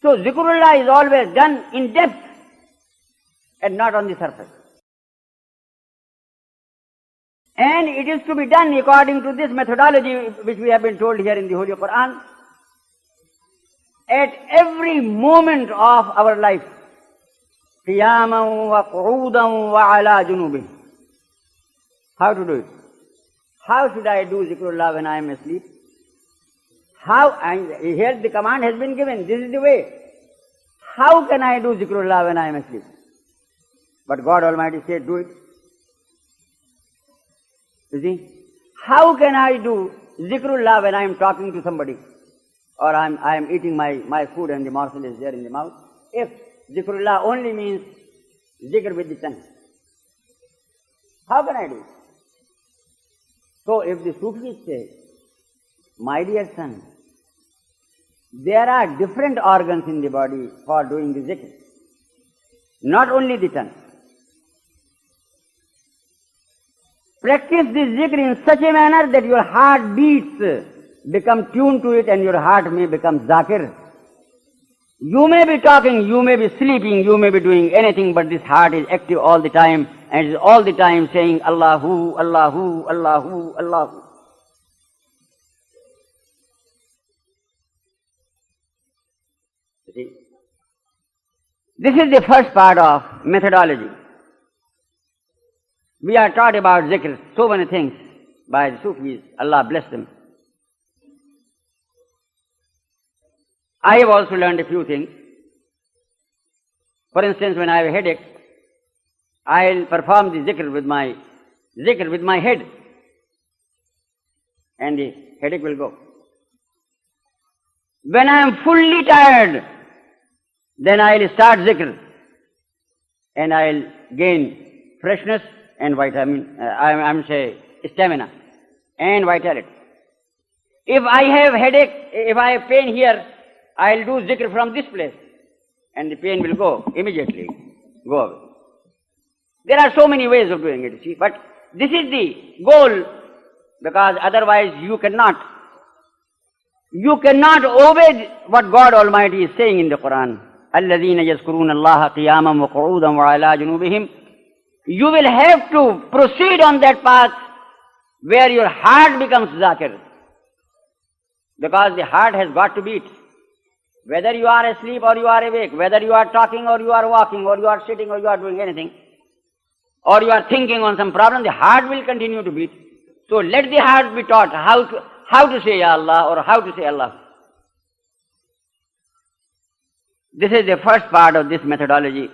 So zikrullah is always done in depth and not on the surface. And it is to be done according to this methodology which we have been told here in the Holy Quran. At every moment of our life, qiyaman wa qu'udan wa ala junubin. How to do it? How should I do zikrullah when I am asleep? How? And here the command has been given. This is the way. How can I do zikrullah when I am asleep? But God Almighty said, do it. You see? How can I do zikrullah when I am talking to somebody? Or I am eating my food and the morsel is there in the mouth? If zikrullah only means zikr with the tongue, how can I do it? So if the Sufis say, my dear son, there are different organs in the body for doing the zikr, not only the tongue. Practice this zikr in such a manner that your heart beats become tuned to it and your heart may become zakir. You may be talking, you may be sleeping, you may be doing anything, but this heart is active all the time and is all the time saying Allahu, Allahu, Allahu, Allahu. See? This is the first part of methodology. We are taught about zikr, so many things by the Sufis, Allah bless them. I have also learned a few things. For instance, when I have a headache, I'll perform the zikr with my head, and the headache will go. When I am fully tired, then I'll start zikr, and I'll gain freshness and vitamin, stamina and vitality. If I have headache, if I have pain here, I'll do zikr from this place, and the pain will go immediately, go away. There are so many ways of doing it, you see, but this is the goal, because otherwise you cannot obey what God Almighty is saying in the Quran. الَّذِينَ يَذْكُرُونَ اللَّهَ قِيَامًا وَقُعُودًا وَعَلَى جُنُوبِهِمْ. You will have to proceed on that path where your heart becomes zakir, because the heart has got to beat. Whether you are asleep or you are awake, whether you are talking or you are walking or you are sitting or you are doing anything, or you are thinking on some problem, the heart will continue to beat. So let the heart be taught how to say Ya Allah or how to say Allah. This is the first part of this methodology.